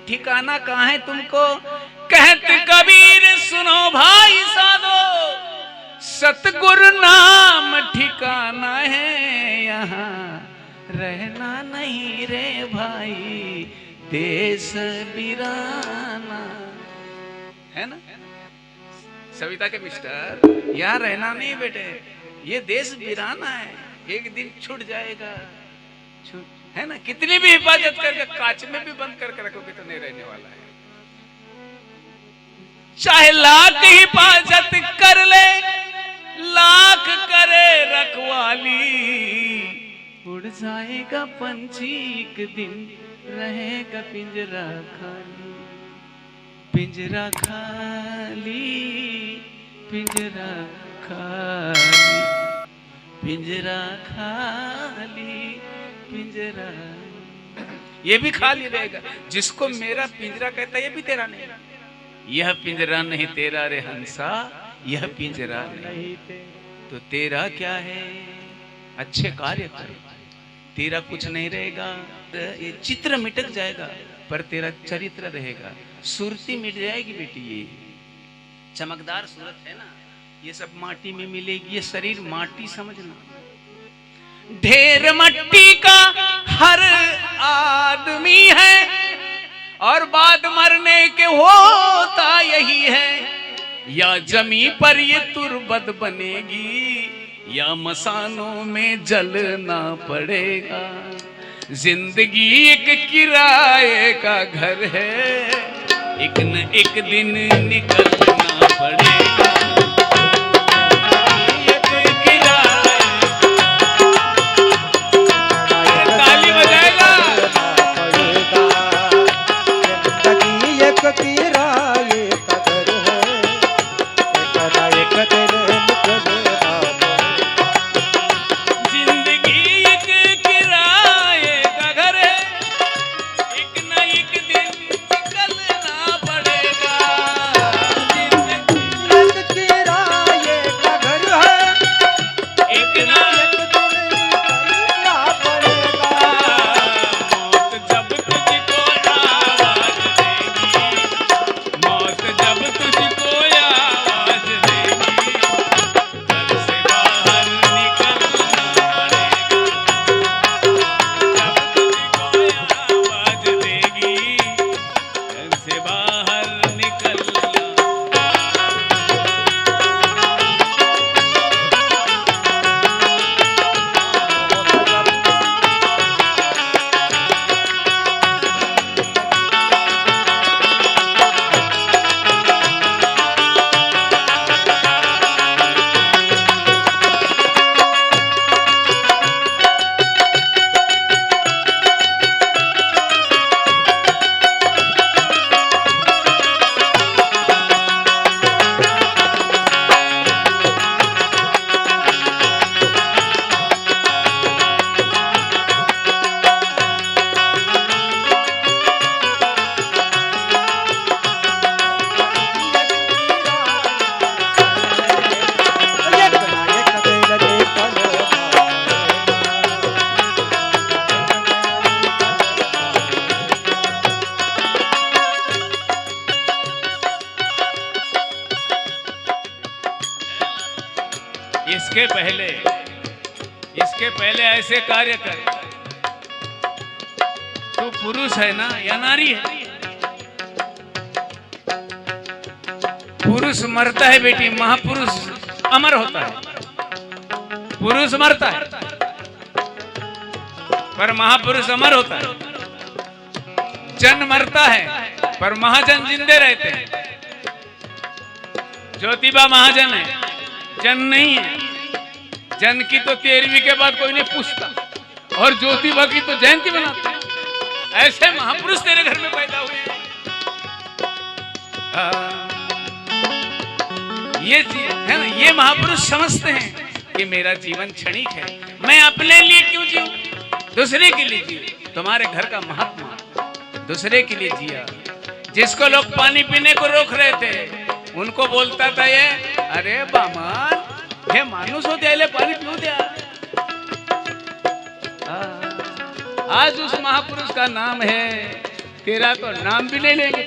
ठिकाना कहाँ है तुमको? कहत कबीर सुनो भाई साधो, सतगुरु नाम ठिकाना है, यहाँ रहना नहीं रे भाई, देश बिराना है ना। सविता के मिस्टर, यहाँ रहना नहीं बेटे, ये देश बिराना है, एक दिन छूट जाएगा, छूट है ना। कितनी भी हिफाजत करके कांच में भी बंद करके रखोगे तो नहीं रहने वाला है। चाहे लाख हिफाजत कर ले, लाख करे रखवाली, उड़ जाएगा पंछी एक दिन, रहेगा पिंजरा खाली, पिंजरा खाली, पिंजरा खाली, पिंजरा खाली, पिंजरा। ये भी खाली रहेगा। जिसको मेरा पिंजरा कहता है ये भी तेरा नहीं। यह पिंजरा नहीं तेरा रे हंसा, यह पिंजरा नहीं तो तेरा क्या है? अच्छे कार्य कर, तेरा कुछ नहीं रहेगा। ये चित्र मिटक जाएगा पर तेरा चरित्र रहेगा। सुरती मिट जाएगी बेटी, ये चमकदार सूरत है ना, ये सब माटी में मिलेगी। ये शरीर माटी समझना, ढेर मट्टी का हर आदमी है, और बाद मरने के होता यही है। या जमी पर ये तुरबत बनेगी, या मसानों में जलना पड़ेगा। जिंदगी एक किराए का घर है, एक न एक दिन निकलना पड़ेगा। ताली बजाएगा। इसके पहले ऐसे कार्य कर। तू पुरुष है ना या नारी है? पुरुष मरता है बेटी, महापुरुष अमर होता है। पुरुष मरता है पर महापुरुष अमर होता है। जन मरता है पर महाजन जिंदे रहते हैं। ज्योतिबा महाजन है, जन नहीं है। जन की तो 13वीं के बाद कोई नहीं पूछता, और ज्योतिबा की तो जयंती मनाते हैं। ऐसे महापुरुष तेरे घर में पैदा हुए हैं। ये है ना, ये महापुरुष समझते हैं कि मेरा जीवन क्षणिक है, मैं अपने लिए क्यों जीऊं, दूसरे के लिए जीऊं। तुम्हारे घर का महात्मा दूसरे के लिए जिया। जिसको लोग पानी पीने को रोक रहे थे उनको बोलता था ये, अरे बामन हे मानुस हो द्यायला पानी पिऊ द्या। आज उस महापुरुष का नाम है तेरा तो नाम भी नहीं लेंगे,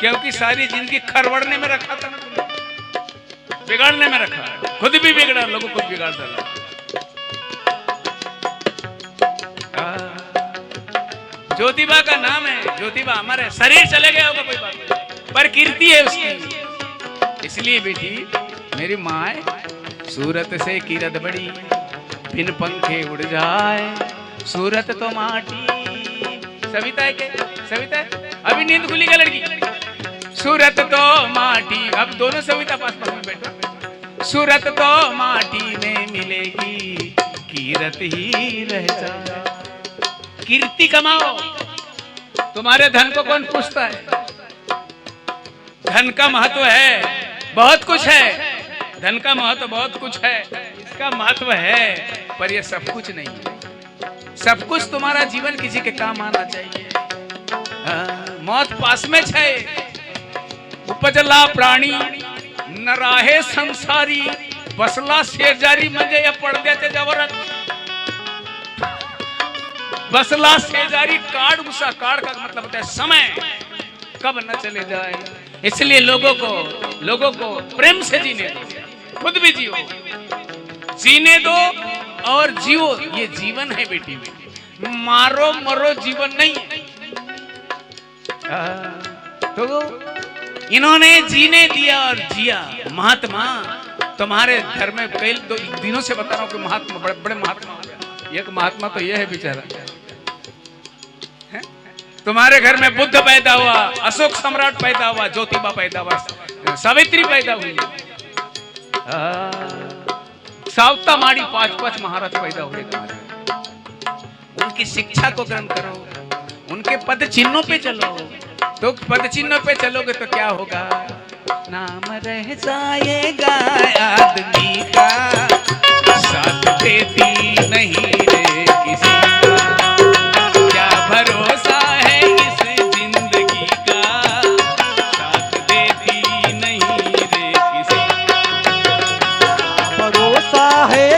क्योंकि सारी जिंदगी खरवड़ने में रखा था ना तुमने, बिगाड़ने में रखा, खुद भी बिगड़ा, लोगों को बिगाड़ डाला। ज्योतिबा का नाम है, ज्योतिबा अमर है, शरीर चले गया होगा कोई बात नहीं, पर कीर्ति है उसकी। इसलिए बेटी मेरी माँ है, सूरत से कीरत बड़ी, बिन पंखे उड़ जाए, सूरत तो माटी। सविता है क्या? सविता है? अभी नींद खुली का लड़की। सूरत तो माटी, अब दोनों सविता पास पास में बैठो। सूरत तो माटी में मिलेगी, कीरत ही रह जाए। कीर्ति कमाओ, तुम्हारे धन को कौन पूछता है? धन का महत्व है, बहुत कुछ है, धन का महत्व बहुत कुछ है, इसका महत्व है, पर यह सब कुछ नहीं है। सब कुछ तुम्हारा जीवन किसी के काम आना चाहिए। मौत पास में छे, उपजला प्राणी न राहे संसारी, बसला शेजारी म्हणजे या पडद्याच्या जवळच, बसला शेजारी काट गुस्सा, काट का मतलब होता है समय, कब न चले जाए। इसलिए लोगों को प्रेम से जीने दो, खुद भी जियो, जीने दो और जियो, ये जीवन है बेटी, मारो मरो जीवन नहीं। तो इन्होंने जीने दिया और जिया। महात्मा तुम्हारे घर में कई दिनों से बता रहा हूं कि महात्मा बड़े बड़े महात्मा हो गया। एक महात्मा तो यह है बेचारा, तुम्हारे घर में बुद्ध पैदा हुआ, अशोक सम्राट पैदा हुआ, ज्योतिबा पैदा हुआ, सावित्री पैदा हुई, सावता माड़ी 5-5 महाराज पैदा हुए तुम्हारे। उनकी शिक्षा को ग्रहण करो, उनके पद चिन्हों पे चलो, तो पद चिन्हों पे चलोगे तो क्या होगा? नाम रह जाएगा आदमी का, साथ देती नहीं रे किसी का, क्या भरोसा है इस जिंदगी का, साथ देती नहीं रे किसी का, भरोसा है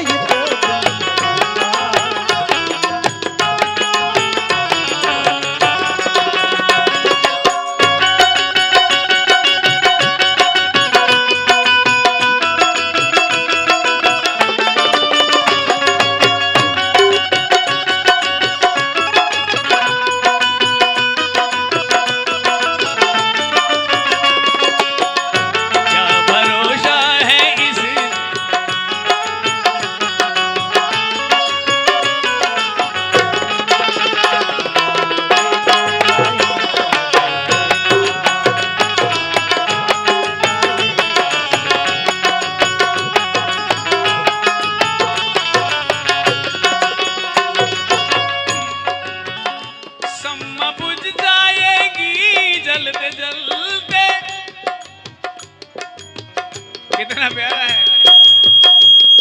कितना प्यारा है।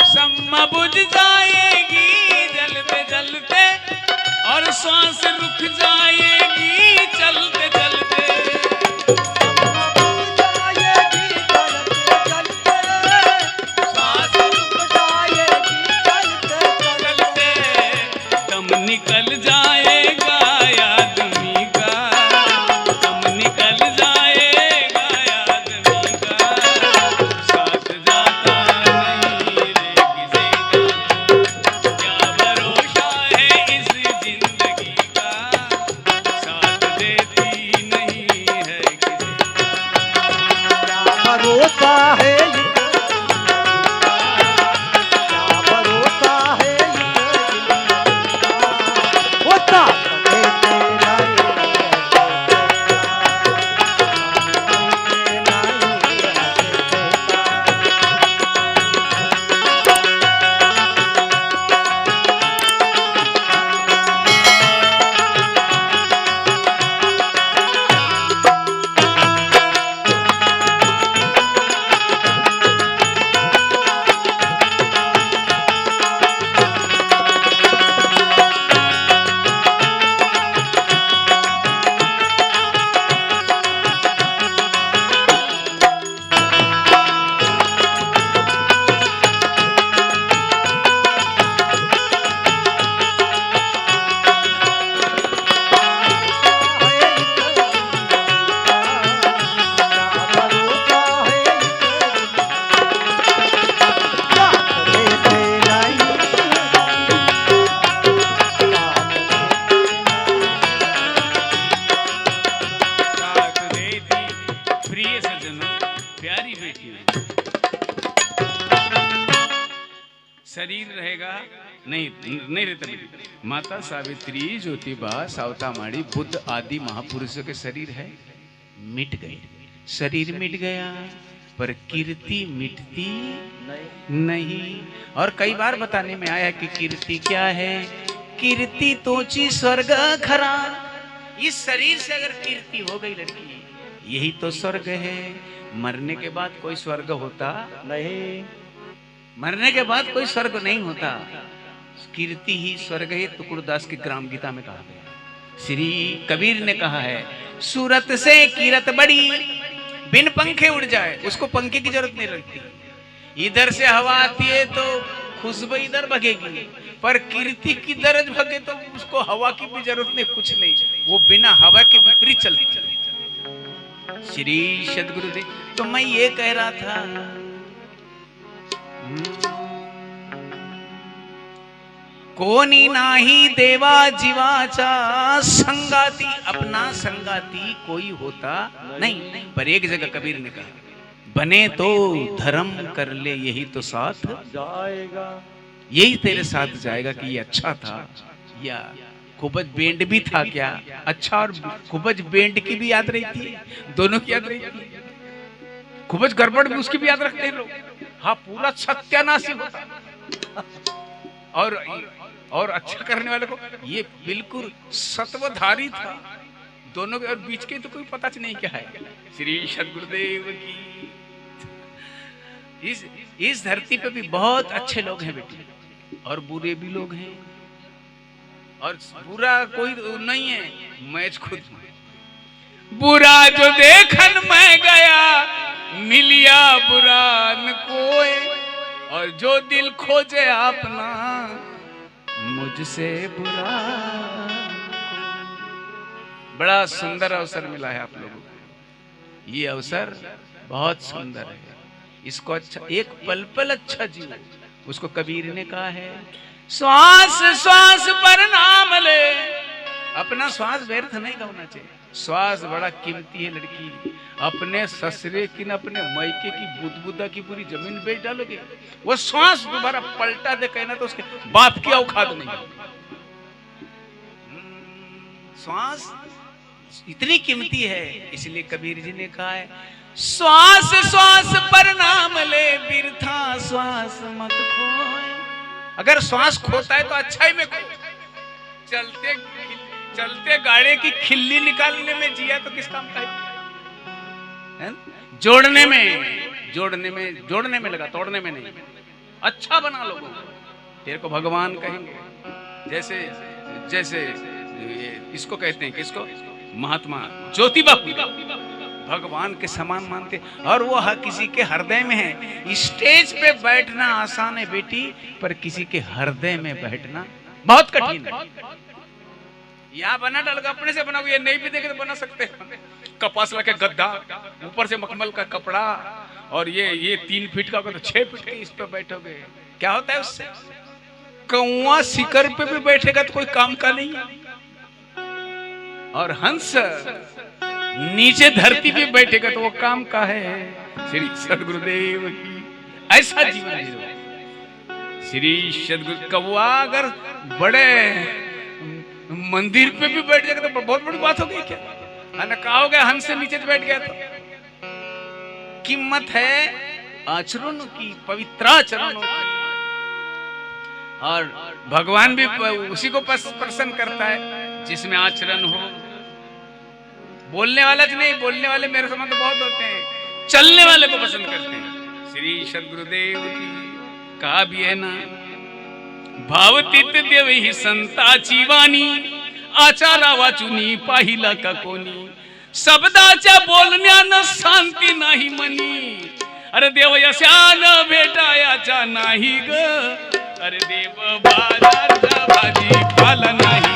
सम्मा बुझ जाएगी जलते जलते, और सांस रुक जाएगी चलते चलते, सांस रुक जाएगी चलते चलते, दम निकल जाएगा आदमी का, दम निकल जाएगा आदमी का, साथ जाता नहीं रे किसी का, क्या भरोसा है इस जिंदगी का, साथ देती नहीं है किसी का, क्या भरोसा है, क्या भरोसा है, नहीं नहीं रहता बेटी। माता सावित्री, ज्योतिबा, सावतामाड़ी, बुद्ध आदि महापुरुषों के शरीर है, मिट गए। शरीर मिट गया पर कीर्ति मिटती नहीं। और कई बार बताने में आया कि कीर्ति क्या है। कीर्ति तोची स्वर्ग खरा। इस शरीर से अगर कीर्ति हो गई लड़की, यही तो स्वर्ग है। मरने के बाद कोई स्वर्ग होता नहीं, मरने के बाद कोई स्वर्ग नहीं होता। कीर्ति ही स्वर्ग है। तुकुरदास की ग्राम गीता में कहा गया। श्री कबीर ने कहा है, सूरत से कीरत बड़ी, बिन पंखे उड़ जाए, उसको पंखे की जरूरत नहीं लगती। इधर से हवा आती है तो खुशबू इधर भगेगी, पर कीर्ति की दरज भगे तो उसको हवा की भी जरूरत नहीं, कुछ नहीं, वो बिना हवा के विपरीत चलती। श्री सद्गुरुदेव, तो मैं ये कह रहा था, कोणी नाही देवा जीवाचा संगाती, अपना संगाती कोई होता नहीं। पर एक जगह कबीर ने कहा, बने तो धर्म कर ले, यही तो साथ जाएगा, यही तेरे साथ जाएगा। कि ये अच्छा था या खुबज बेंड भी था क्या? अच्छा और खुबज बेंड की भी याद रही थी, दोनों की याद रही थी। खुबज गड़बड़ भी उसकी भी याद रखते हैं लोग। हाँ, पूरा सत्यानाशी होता। और अच्छा करने वाले को ये बिल्कुल सत्वधारी था। दोनों के और बीच के तो कोई पता नहीं क्या है। श्री सद्गुरुदेव की। इस धरती पे भी बहुत अच्छे लोग हैं बेटी, और बुरे भी लोग हैं। और बुरा कोई नहीं है, मैं खुद बुरा जो देखन मैं गया, मिलिया बुरा न कोई, और जो दिल खोजे अपना, मुझसे बुरा। बड़ा सुंदर अवसर मिला है आप लोगों को। ये अवसर बहुत सुंदर है, इसको अच्छा, एक पल पल अच्छा जियो। उसको कबीर ने कहा है, श्वास श्वास पर नाम ले। अपना श्वास व्यर्थ नहीं गवाना चाहिए। श्वास बड़ा कीमती है लड़की। अपने ससुरे की न अपने मायके की बुदबुदा की पूरी जमीन बेच डालोगे, वो श्वास दोबारा पलटा दे कहना तो उसके बाप की औकात नहीं। श्वास इतनी कीमती है, इसलिए कबीर जी ने कहा है, श्वास श्वास पर नाम ले, बिरथा श्वास मत खोए। अगर श्वास खोता है तो अच्छा ही में खो। चलते चलते गाड़ी की खिल्ली निकालने में जिया तो किस काम का है? जोड़ने में लगा, तोड़ने में नहीं। अच्छा बना लोगों को, तेरे को भगवान कहेंगे। जैसे इसको कहते हैं, किसको? महात्मा ज्योतिबा भगवान के समान मानते, और वो हर किसी के हृदय में है। स्टेज पे बैठना आसान है बेटी, पर किसी के हृदय में बैठना बहुत कठिन है। यहाँ बना डाल अपने से बनाओ, ये नहीं भी देखे तो बना सकते हैं। कपास लगे गद्दा, ऊपर से मखमल का कपड़ा, और ये 3 फीट का होगा तो 6 फीट के इस पे बैठोगे, क्या होता है उससे? कौवा शिखर पे भी बैठेगा तो कोई काम का नहीं है, और हंस नीचे धरती पे बैठेगा तो वो काम का है। श्री सद्गुरुदेव की ऐसा जीवन जीरो। श्री सद्गुरु कौवा अगर बड़े मंदिर पे भी बैठ जाएगा तो बहुत बड़ी बात हो गई क्या? कहोगे हंस से नीचे बैठ गया तो कीमत है आचरणों की, पवित्राचरणों की। और भगवान भी उसी को प्रसन्न करता है जिसमें आचरण हो। बोलने वाला जो नहीं, बोलने वाले मेरे समझ तो बहुत होते हैं, चलने वाले को पसंद करते हैं। श्री सद्गुरुदेव की कहा भी है ना, भावतीत देव ही संताची वाणी, आचारा वाचुनी पाहिला का कोणी, शब्दाच्या बोलण्यानं शांती नाही मनी, अरे देव यशान भेटायाचा नाही ग, अरे देव बाजारचा भाजी पाला नाही।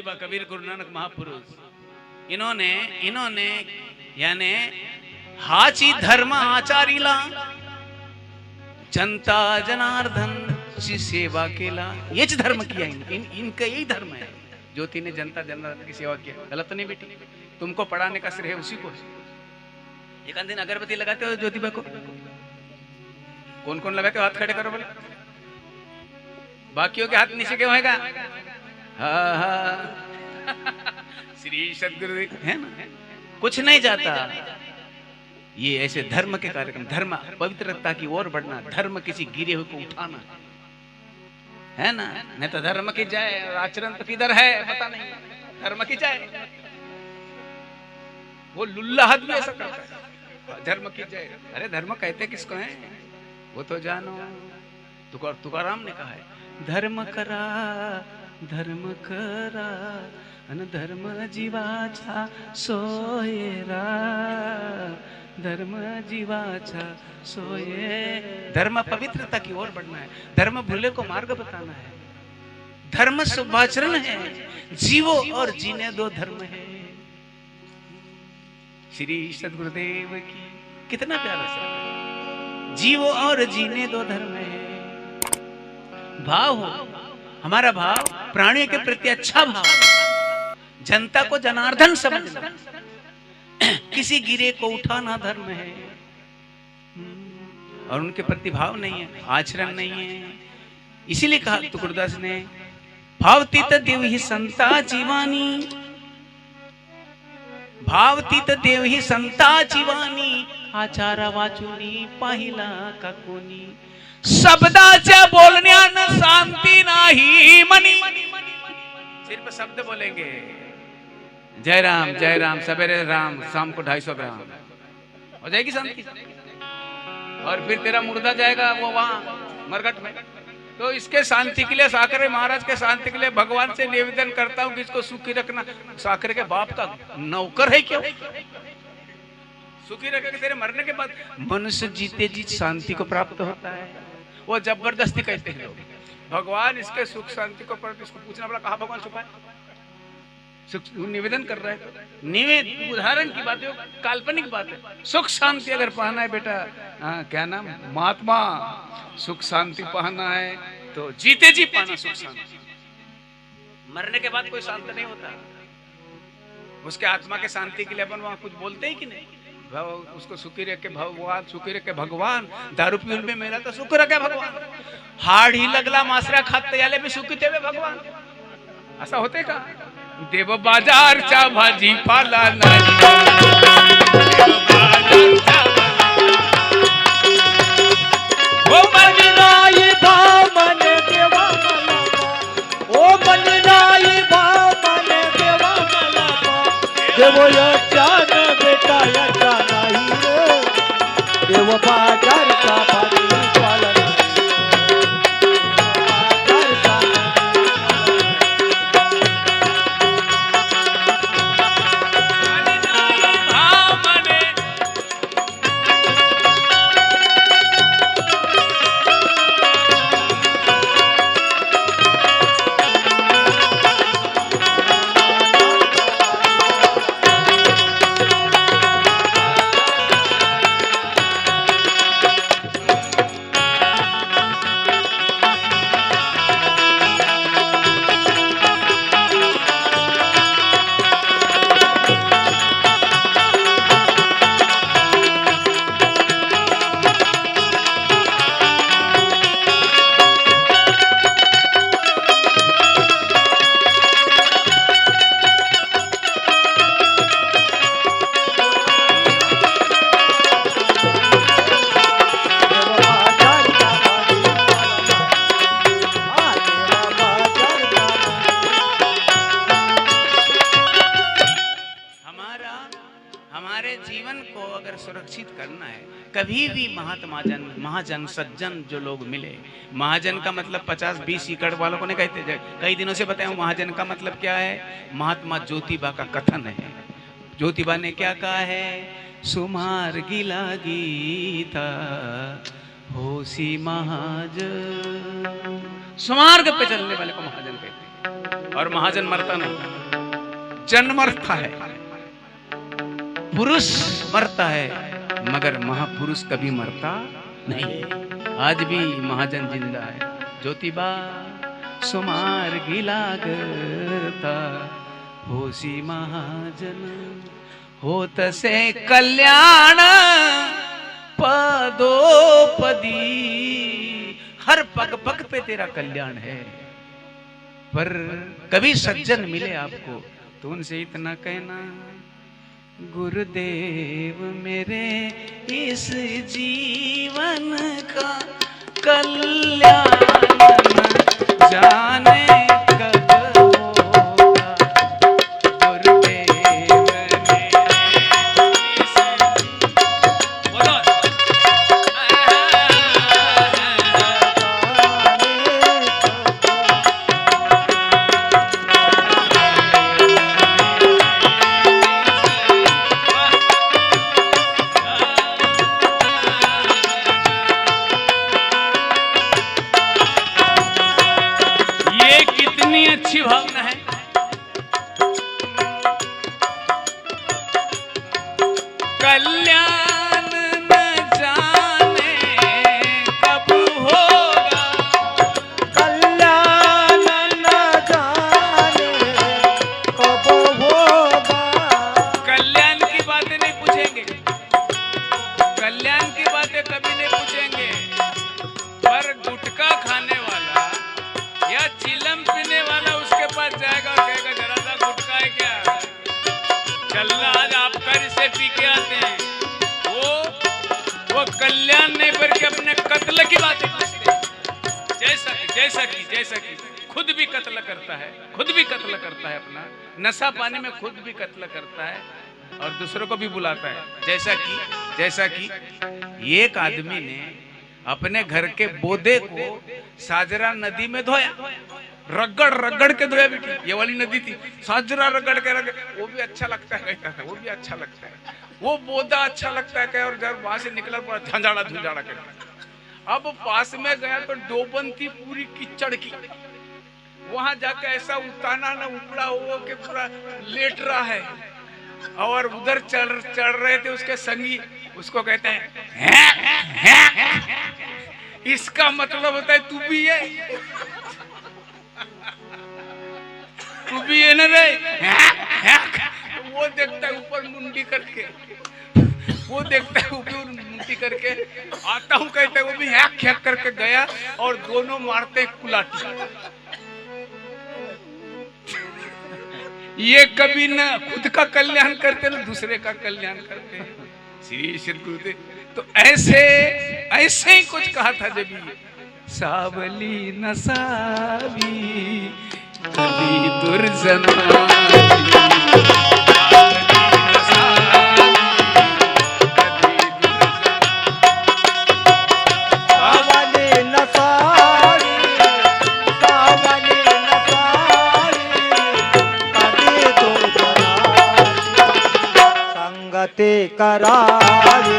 ज्योतिबा, कबीर, गुरु नानक महापुरुष, इन्होंने यानी हाची धर्म आचारीला, जनता जनार्दन ची सेवा केला, येच धर्म किया इनका यही धर्म है। ज्योति ने जनता जनार्दन की सेवा किया, गलत नहीं बेटी, तुमको पढ़ाने का श्रेय उसी को। एक दिन अगरबत्ती लगाते हो ज्योतिबा को, कौन कौन लगाते हो? हाथ खड़े करो बोले, बाकियों के हाथ नीचे क्यों होगा? हाँ हाँ श्री सदगुरुदेव है ना, कुछ नहीं जाता। ये ऐसे धर्म के कार्यक्रम, धर्म पवित्रता की ओर बढ़ना, धर्म किसी गिरे हुए को उठाना है ना, नहीं तो धर्म की जाए, आचरण तो किधर है पता नहीं, धर्म की जाए। वो लुल्लाहत भी ऐसा करता है, धर्म की जाए। अरे धर्म कहते किसको है वो तो जानो। तुकाराम ने कहा है, धर्म करा अन धर्म जीवाचा सोयरा, धर्म जीवाचा सोये। धर्म पवित्रता की ओर बढ़ना है, धर्म भूले को मार्ग बताना है, धर्म शुभाचरण है, जीवो और जीने दो धर्म है। श्री सदगुरुदेव की कितना प्यारा सा, जीवो और जीने दो धर्म है। भाव हो हमारा, भाव प्राणियों के प्रति अच्छा भाव, जनता को जनार्दन समझना, किसी गिरे को उठाना धर्म है। और उनके प्रति भाव नहीं है, आचरण नहीं है। इसीलिए कहा तुकुरदास ने, भावतीत देव ही संता जीवानी, भावतीत देव ही संता जीवानी, आचारा वाचुनी पाहिला का कोणी, शब्दाच्या बोलण्यानं शांती नाही मनी। सिर्फ शब्द बोलेंगे, जय राम, सवेरे राम, शाम को 250 ग्राम, हो जाएगी शांति। और फिर तेरा मुर्दा जाएगा वो वहां मरघट में। तो इसके शांति के लिए, साकरे महाराज के शांति के लिए भगवान से निवेदन करता हूं कि इसको सुखी रखना। साकरे के बाप का नौकर है क्यों? सुखी रखेगा तेरे मरने के बाद। मनुष्य जीते जी शांति को प्राप्त होता है, वो जबरदस्ती कहते हैं लोग। भगवान इसके सुख शांति को प्राप्त, इसको पूछना पड़ा कहा भगवान छुपाए? निवेदन कर रहा है, उदाहरण की बात है, काल्पनिक बात है। सुख शांति अगर पाना है बेटा, क्या नाम, महात्मा, सुख शांति पाना है तो जीते जी पाना सुख शांति। मरने के बाद कोई शांत नहीं होता। उसके आत्मा के शांति के लिए अपन वहां कुछ बोलते ही कि नहीं? उसको सुखी रखे भगवान, सुखी रखे भगवान। दारू पीउन में मेरा तो सुख रखे भगवान, हाड ही लगला मासरा खात याले भी सुखी तेवे भगवान। असं होते का? देव बाजारचा भाजीपाला नाही, ओ मननाई भाव मने देवा मला, ओ मननाई भाव मने देवा मला, देव याचा न बेटा याचा नाही रे, देव बाजारचा भाजीपाला नाही, कभी भी महाजन सज्जन जो लोग मिले, महाजन का मतलब 50-20 एकड़ वालों को नहीं कहते। कई दिनों से बताया हूं महाजन का मतलब क्या है। महात्मा ज्योतिबा का कथन है। ज्योतिबा ने क्या कहा है? सुमार गिला गीता होसी महाजन। सुमार्ग पे चलने वाले को महाजन कहते हैं। और महाजन मरता नहीं, जन मरता है, पुरुष मरता है, मगर महापुरुष कभी मरता नहीं। आज भी महाजन जिंदा है। ज्योतिबा सुमार गिलागता होसी महाजन, होत से कल्याण पदोपदी। हर पग पग पे तेरा कल्याण है। पर कभी सज्जन मिले आपको तो उनसे इतना कहना, गुरुदेव मेरे इस जीवन का कल्याण जाने कब होगा। गुरुदेव मेरे इस बोलो अच्छी भावना है। कल्याण न जाने कब होगा, कल्याण न जाने कब होगा। कल्याण की बातें नहीं पूछेंगे, कल्याण की बातें कभी नहीं पूछेंगे। पर गुटखा खाने वाला या चिलम पीने वाला उसके पास जाएगा और कहेगा, जरा सा गुटखा है क्या, चलना आज आप कर से पी के आते हैं। वो कल्याण नहीं बल्कि अपने कत्ल की बातें पूछते हैं। जैसा कि खुद भी कत्ल करता है, खुद भी कत्ल करता है, अपना नशा पानी में खुद भी कत्ल करता है और दूसरों को भी बुलाता है। जैसा कि एक आदमी ने अपने घर के बोदे को साजरा नदी में धोया, रगड़ के धोया बेटी। ये वाली नदी थी, साजरा रगड़ के वो भी अच्छा लगता है कहता था, वो भी अच्छा लगता है, वो बोदा अच्छा लगता है कह। और जब वहां से निकला पूरा झंझाड़ा करता। अब पास में गया तो डोबन थी पूरी कीचड़ की। वहां जाके ऐसा उताना ना उपड़ा हो कि पूरा लेट रहा है। और उधर चढ़ रहे थे उसके संगी, उसको कहते हैं इसका मतलब होता है तू भी है, तू भी है ना रे। वो देखता है ऊपर मुंडी करके, वो देखता है ऊपर मुंडी करके, आता हूँ कहता है, वो भी हैक हैक करके गया और दोनों मारते कुलाटी। ये कभी ना खुद का कल्याण करते ना दूसरे का कल्याण करते हैं। श्री श्री गुरुदेव तो ऐसे ही कुछ कहा था जब सावली न सावी कभी दुर्जना। करावे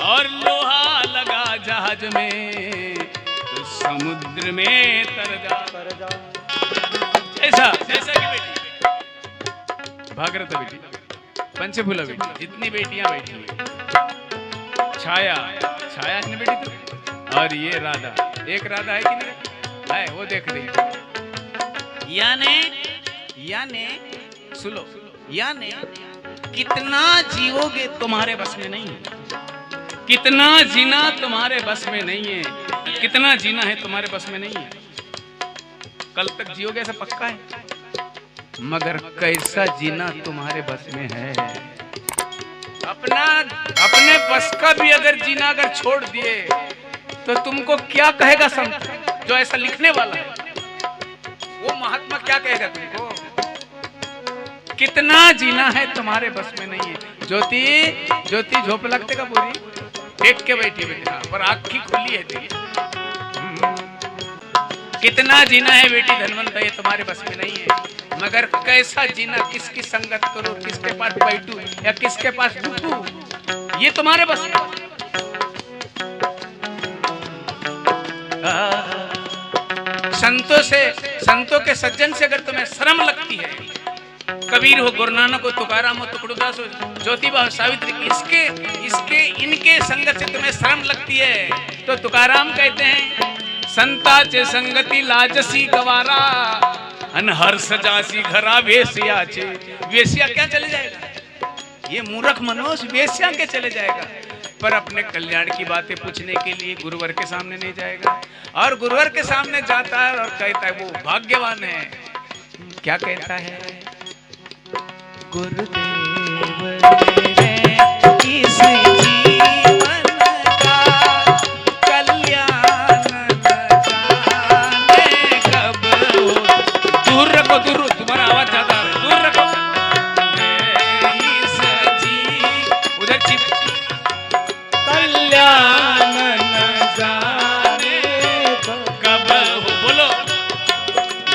और लोहा लगा जहाज में तो समुद्र में तर जा। जैसा कि बेटी भागीरथ बेटी, पंचफूला बेटी, जितनी बेटियां बैठी हैं, छाया, छाया ने बेटी तो, और ये राधा, एक राधा है कि नहीं है, वो देख रही। याने सुनो, याने कितना जीवोगे तुम्हारे बस में नहीं है, कितना जीना तुम्हारे बस में नहीं है, कितना जीना है तुम्हारे बस में नहीं है। कल तक जियोगे ऐसा पक्का है, मगर कैसा जीना तुम्हारे बस में है। अपने बस का भी अगर जीना अगर छोड़ दिए तो तुमको क्या कहेगा संत जो ऐसा लिखने वाला है, वो महात्मा क्या कहेगा तुमको। कितना जीना है तुम्हारे बस में नहीं है। ज्योति झोप लगते का पूरी देख के बैठी बेटी, पर आँखी खुली है तेरी। कितना जीना है बेटी धनवंत, ये तुम्हारे बस में नहीं है, मगर कैसा जीना, किसकी संगत करो, किसके पास बैठू या किसके पास डूबू, ये तुम्हारे बस में। संतों के सज्जन से अगर तुम्हें शर्म लगती है, कबीर हो, गुरु नानक हो, तुकाराम हो, तुकडुदास हो, ज्योतिबा हो, सावित्री, इनके संगत से तुम्हें शर्म लगती है तो तुकाराम कहते हैं, संताचे संगति लाजसी गवारा, अनहर सजासी घरा वेश्या छे। वेश्या क्या चले जाएगा, ये मूर्ख मनुष्य वेश्या के चले जाएगा, पर अपने कल्याण की बातें पूछने के लिए गुरुवर के सामने नहीं जाएगा। और गुरुवर के सामने जाता है और कहता है वो भाग्यवान है। क्या कहता है, गुरुदेव मेरे इस जीवन का कल्याण न जाने कब हो। दूर रखो, दूर, तुम्हारा आवाज ज्यादा है, दूर रखो। इस उधर चिप, कल्याण न जाने कब हो, बोलो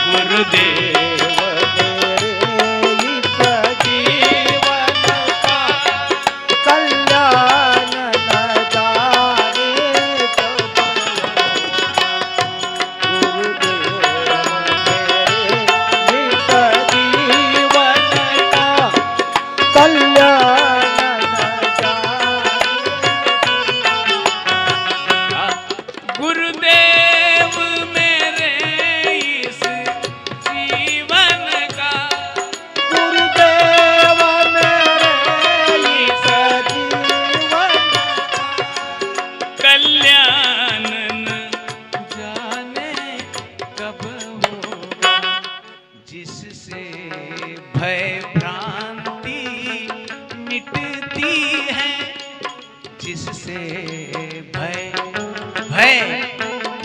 गुरुदेव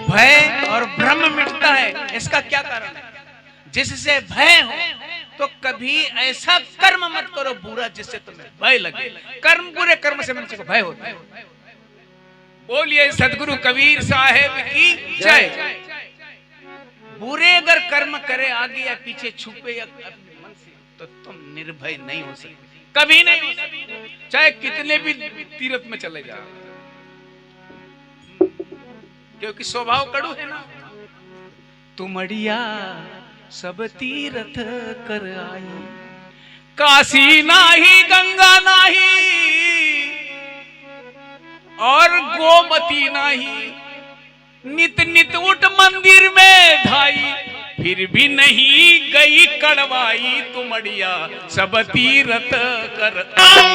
भय और भ्रम मिटता है। इसका क्या कारण है, जिससे भय हो तो कभी ऐसा कर्म मत करो बुरा जिससे तुम्हें भय लगे। कर्म, बुरे कर्म से मनुष्य को भय होता है। बोलिए सदगुरु कबीर साहेब की जय। बुरे अगर कर्म करे आगे या पीछे, छुपे या अपने मन से, तो तुम निर्भय नहीं हो सकते, कभी नहीं हो सकते, चाहे कितने भी तीर्थ में चले जाओ, क्योंकि स्वभाव कड़ू है ना। तुमड़िया सब तीर्थ कर आई, काशी नाही, गंगा नाही और गोमती नाही, नित नित उठ मंदिर में धाई, फिर भी नहीं गई कड़वाई। तुमड़िया सब तीर्थ कर आई,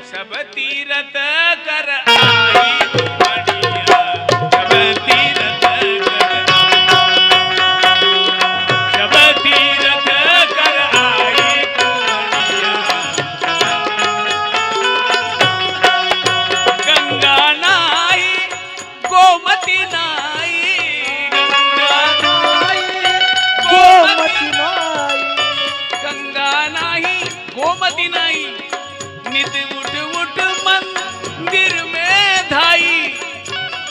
सब तीर्थ कर आई, तुमड़िया सब तीर्थ कर आई, सब तीर्थ कर आई, तुमड़िया गंगा नाई, गोमती नाई, गंगा नाई, गोमती नाई, गंगा नाई, गोमती नाई, नित उठ उठ मंदिर में धाई,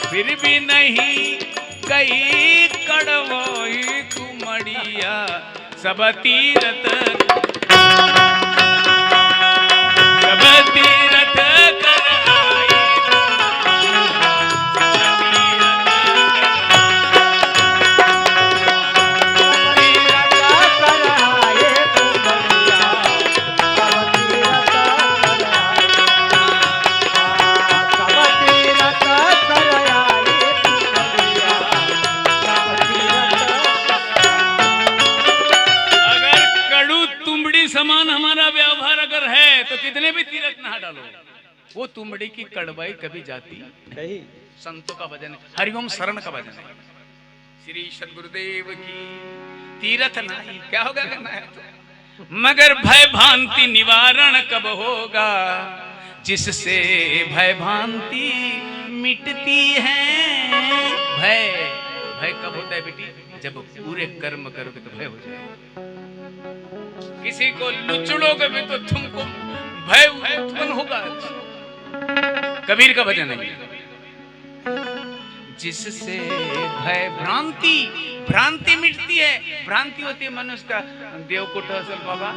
फिर भी नहीं गई कड़वाई। तुमड़िया सब तीर्थ, सब तीर्थ कर आई, डालो, वो तुमड़ी की कड़वाई कभी जाती कही संतों का भजन है, हरिओम शरण का भजन है। श्री सदगुरुदेव की तीरथ नाही, क्या होगा करना है तो? मगर भय भ्रांति निवारण कब होगा, जिससे भय भ्रांति मिटती है। भय भय कब होता है बेटी? जब पूरे कर्म करोगे तो भय हो जाएगा। किसी को लुचड़ोगे भी तो तुमको भय उत्पन्न होगा। कबीर का भजन है, जिससे भय भ्रांति, भ्रांति मिटती है। भ्रांति होती है मनुष्य का, देवकुट असल बाबा,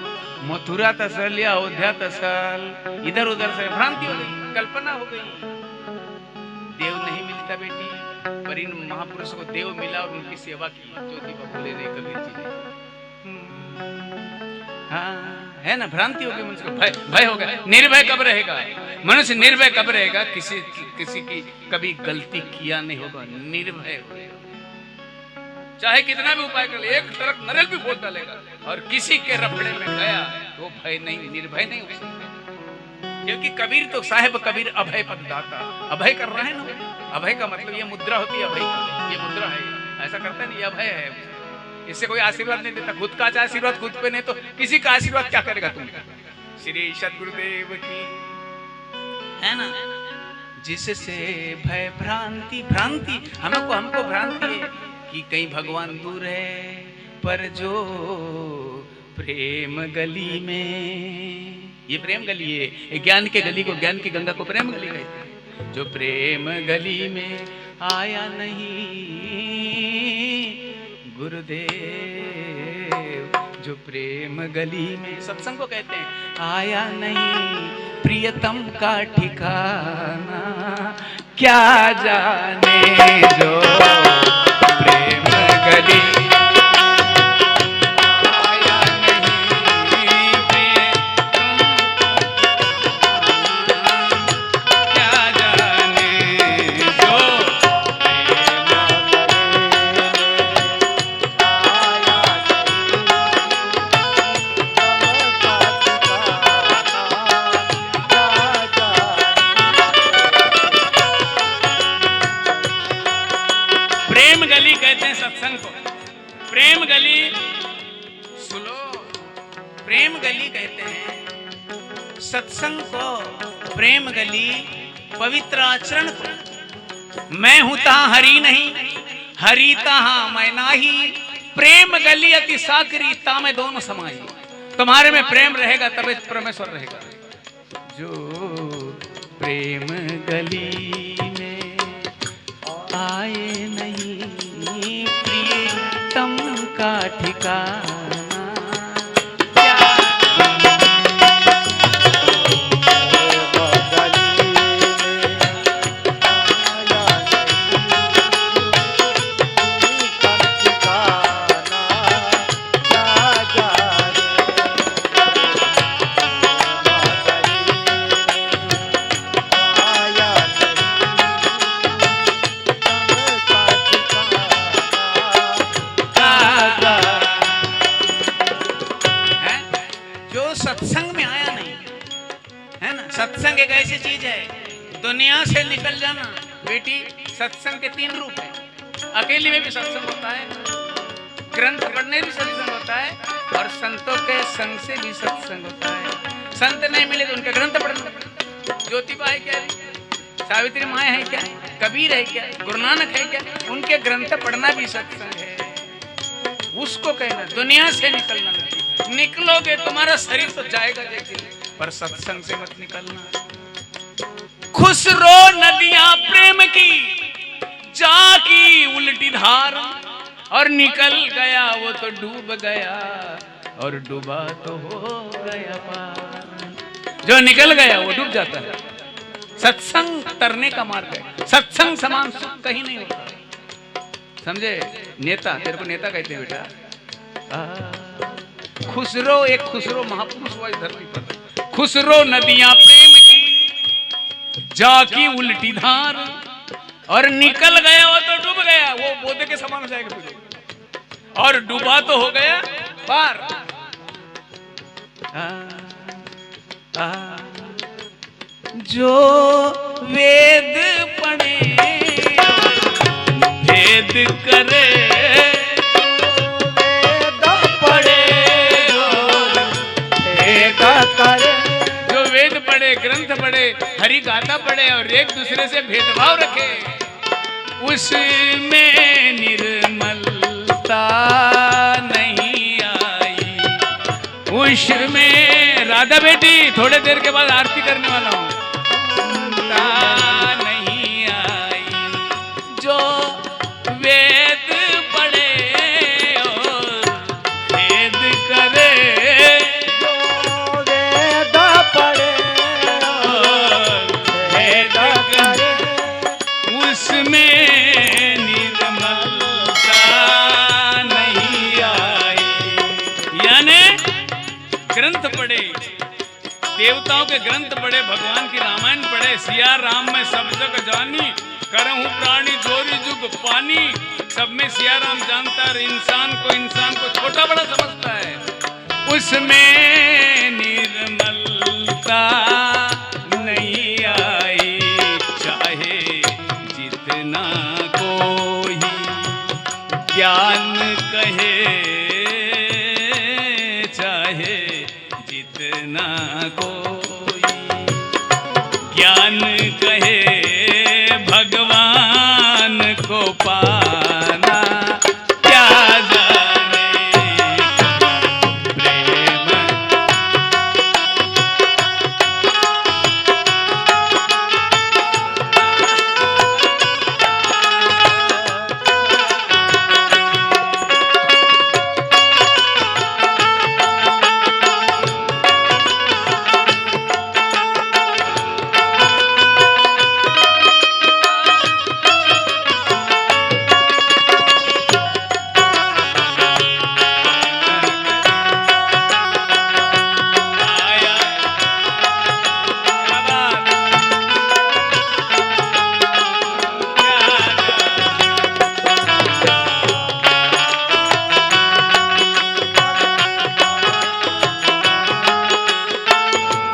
मथुरा तसल या अयोध्या तसल, इधर उधर से भ्रांति हो गई, कल्पना हो गई। देव नहीं मिलता बेटी, पर इन महापुरुषों को देव मिला और उनकी सेवा की। ज्योति बाबू ले रहे कबीर जी ने, हाँ है ना, भ्रांति हो गई मनुष्य को, भय हो गया। निर्भय कब रहेगा मनुष्य? निर्भय कब रहेगा? किसी की कभी गलती किया नहीं होगा, निर्भय होगा। चाहे कितना भी उपाय कर ले, एक तरफ नरक भी फोड़ डालेगा और किसी के रफड़े में गया तो भय नहीं, निर्भय नहीं हो सकता। क्योंकि कबीर तो साहेब कबीर अभय पद दाता, अभय कर रहा है ना। अभय का मतलब ये मुद्रा होती है, अभय ये मुद्रा है, ऐसा करता है नहीं, ये अभय है। इससे कोई आशीर्वाद नहीं देता, खुद का आशीर्वाद खुद पे नहीं तो किसी का आशीर्वाद क्या करेगा तुम? श्री सदगुरुदेव की, है ना। जिससे भय भ्रांति, भ्रांति हमको भ्रांति है कि कहीं भगवान दूर है, पर जो प्रेम गली में, ये प्रेम गली है, ज्ञान के गली को, ज्ञान की गंगा को प्रेम गली कहते हैं। जो प्रेम गली में आया नहीं गुरुदेव, जो प्रेम गली में, सत्संग को कहते हैं, आया नहीं प्रियतम का ठिकाना, क्या जाने जो प्रेम गली आया नहीं प्रियतम, क्या जाने जो सत्संग को प्रेम गली, सुनो, प्रेम गली कहते हैं सत्संग को, प्रेम गली पवित्र आचरण को। मैं हूं तहां हरि नहीं, हरि तहां मैं नाही, प्रेम गली अति साकरी ता में दोनों समाई। तुम्हारे में प्रेम रहेगा तभी परमेश्वर रहेगा। जो प्रेम गली में आए नहीं प्रियतम का ठिकाना, सत्संग एक ऐसी चीज है, दुनिया से निकल जाना बेटी। सत्संग के 3 रूप है, अकेले में भी सत्संग होता है, ग्रंथ पढ़ने भी सत्संग होता है, और संतों के संग से भी सत्संग होता है। संत नहीं मिले तो उनके ग्रंथ पढ़ना। ज्योतिबा है क्या, सावित्री माँ है क्या, कबीर है क्या, गुरु नानक है क्या, उनके ग्रंथ पढ़ना भी सत्संग है। उसको कहना दुनिया से निकलना नहीं। निकलोगे तुम्हारा शरीर तो जाएगा लेकिन, पर सत्संग से मत निकलना। खुसरो नदियां प्रेम की जाकी उल्टी धार, और निकल गया वो तो डूब गया, और डूबा तो हो गया पार। जो निकल गया वो डूब जाता है। सत्संग तरने का मार्ग है, सत्संग समान सुख कहीं नहीं होता। समझे? नेता, तेरे को नेता कहते हैं बेटा। खुसरो, एक खुसरो महापुरुष हुआ इस धरती पर। खुसरो नदियां प्रेम की जाकी उल्टी धार, और निकल गया वो तो डूब गया, वो बोधे के समान हो जाएगा तुझे, और डूबा तो हो गया पार। जो वेद पढ़े भेद करे, वेद पढ़े भेद करे, जो वेद पढ़े, ग्रंथ पढ़े, हरि गाथा पढ़े और एक दूसरे से भेदभाव रखे, उसमें निर्मलता नहीं आई। उसमें राधा बेटी थोड़े देर के बाद आरती करने वाला हूं, नहीं आई। जो वेद पढ़े और भेद करे, जो वेद पढ़े और भेद करे, उसमें निर्मलता नहीं आई। यानी ग्रंथ पढ़े, देवताओं के ग्रंथ पढ़े, भगवान की रामायण पढ़े, सिया राम में सब जग जानी, करहूं प्राणी जोरी जुग पानी, सब में सिया राम जानता है, इंसान को छोटा बड़ा समझता है, उसमें निर्मलता नहीं आई। चाहे जितना कोई ज्ञान कहे, चाहे जितना कोई ज्ञान कहे, भगवान को पाना क्या जाने प्रेम।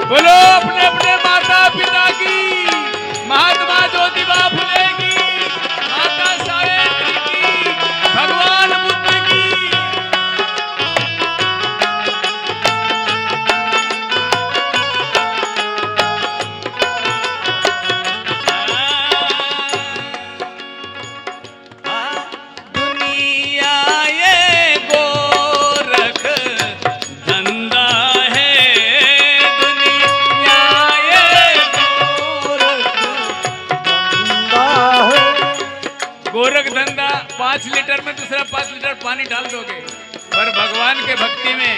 बोलो अपने अपने माता पिता की, महात्मा ज्योतिबा फुले की, माता सावित्री की, भगवान बुद्ध की। दुनिया ये गोरख धंधा है, गोरख धंधा। 5 लीटर में दूसरा 5 लीटर पानी डाल दोगे, पर भगवान के भक्ति में,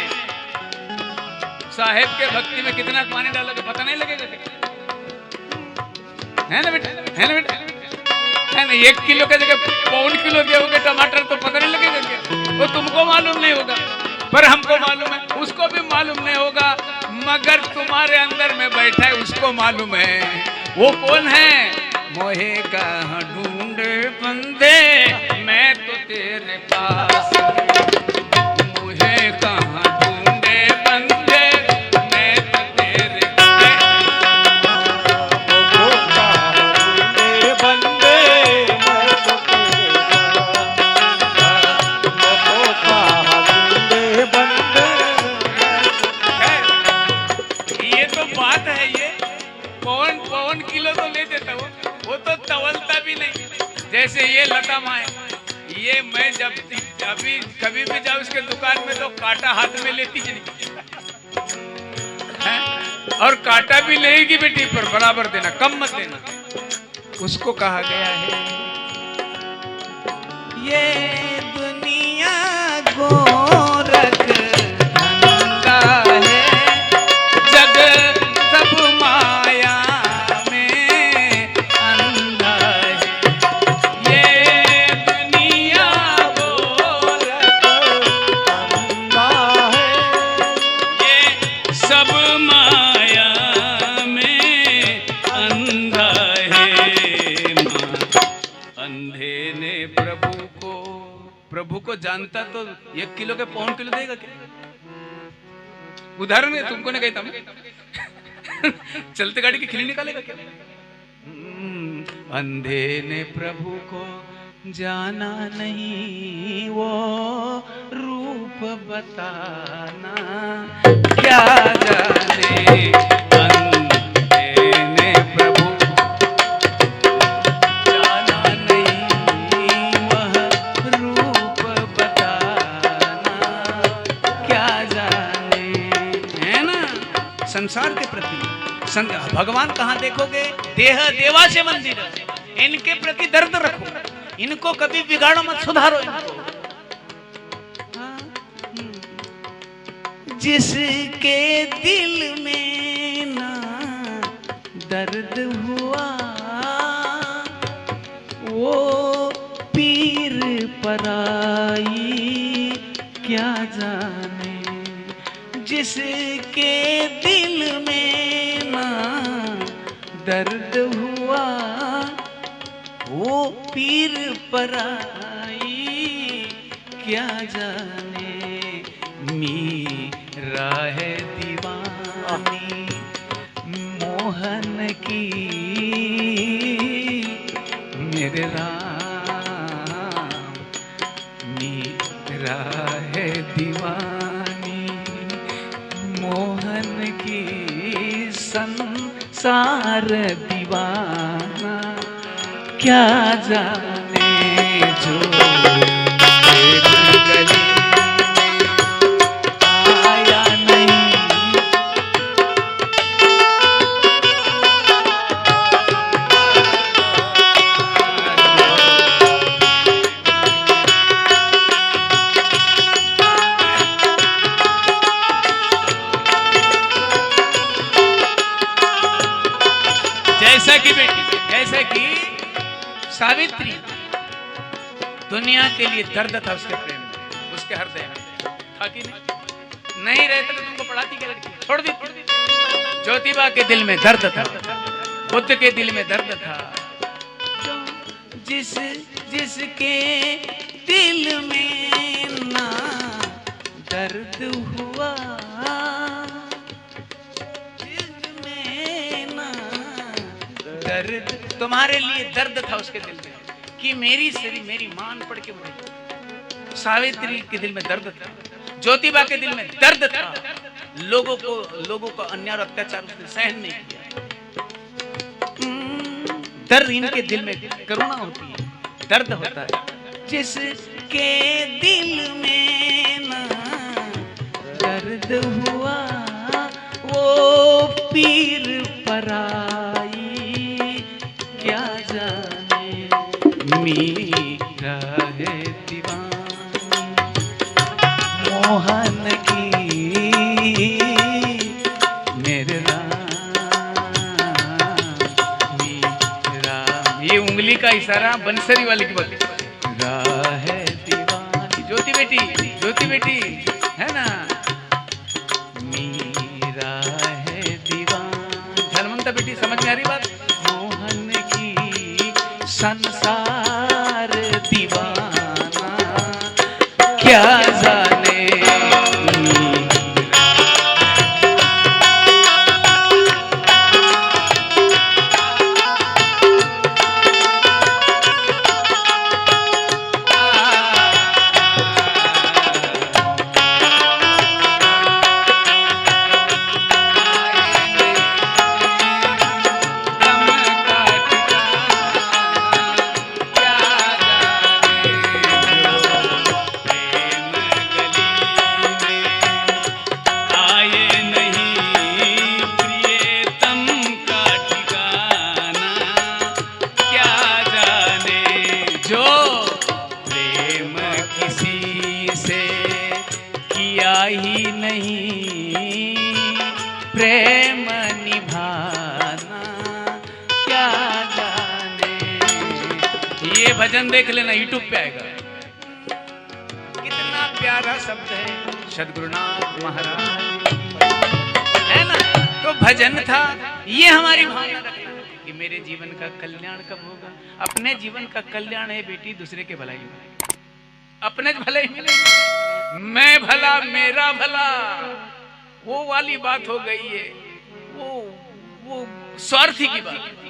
साहेब के भक्ति में कितना पानी डालोगे पता नहीं लगेगा क्या? है ना बेटा, है ना बेटा, है ना? 1 किलो के जगह 1.25 किलो दोगे टमाटर तो पता नहीं लगेगा क्या? वो तुमको मालूम नहीं होगा, पर हमको मालूम है, उसको भी मालूम नहीं होगा, मगर तुम्हारे अंदर में बैठा है उसको मालूम है। वो कौन है? मोहे कहाँ ढूंढे बंदे मैं तो तेरे पास, मुझे कहाँ ढूंढे बंदे मैं तो तेरे बंदे मैं तो तेरे बंदे। ये तो बात है, ये पवन किलो तो ले देता वो तो तवलता भी नहीं। जैसे ये लता माए, ये मैं जब अभी कभी भी जाऊँ उसके दुकान में तो कांटा हाथ में लेती ही नहीं है? और कांटा भी लेगी बेटी पर बराबर देना, कम मत देना। उसको कहा गया है ये दुनिया गोरख धंधा है, जग सब माया में अंधा है। ये दुनिया गोरख धंधा है, ये सब माया में अंधा है। माँ अंधे ने प्रभु को जानता तो 1 किलो के 1.25 किलो देगा क्या? उदाहरण में तुमको नहीं कहता मैं चलते गाड़ी की खिल्ली निकालेगा क्या? अंधे ने प्रभु को जाना नहीं, वो रूप बताना क्या जाने। अंधे ने प्रभु जाना नहीं, वह रूप बताना क्या जाने। है ना, संसार के प्रति भगवान कहाँ देखोगे? देह देवा से मंदिर, इनके प्रति दर्द रखो, इनको कभी बिगाड़ो मत, सुधारो इनको। जिसके दिल में ना दर्द हुआ, वो पीर पराई क्या जाने। जिसके दिल में ना दर्द हुआ, वो पीर पराई क्या जाने। मीरा है दीवानी मोहन की, मेरे राम। मीरा है दीवानी मोहन की, संसार दीवाना क्या जाने। जो गली आया नहीं, जैसा कि बेटी, जैसा कि सावित्री दुनिया के लिए दर्द था उसके प्रेम में, उसके हृदय में था कि नहीं रहते तो तुमको पढ़ाती क्या लड़की? छोड़ दी। ज्योतिबा के दिल में दर्द था, बुद्ध के दिल में दर्द था। जिसके दिल में ना दर्द हुआ, दिल में ना दर्द, तुम्हारे लिए दर्द था उसके दिल में कि मेरी मान पड़ के मरे। सावित्री के दिल में दर्द था, ज्योतिबा के दिल में दर्द था। लोगों को अन्याय और अत्याचार उसने सहन नहीं किया। दर्द इनके दिल में करुणा होती है, दर्द होता है। जिसके दिल में ना दर्द हुआ, वो पीर पराई क्या जाने। मीरा है दीवानी मोहन की, मेरे राम। मीरा, ये उंगली का इशारा बंसरी वाले की बात है। दीवानी ज्योति बेटी है ना। मीरा है दीवानी, धनवंता बेटी समझ में आ रही बात? मोहन की संसार दीवाना क्या जाने। ही नहीं प्रेम निभाना क्या जाने। ये भजन देख लेना, यूट्यूब पे आएगा। कितना प्यारा शब्द है सद्गुरुनाथ महाराज, है ना। तो भजन था, ये हमारी भावना रखना कि मेरे जीवन का कल्याण कब होगा। अपने जीवन का कल्याण है बेटी, दूसरे के भलाई में। अपने भले मिले, मैं भला मेरा भला, वो वाली बात हो गई है। वो वो स्वार्थी की बात है।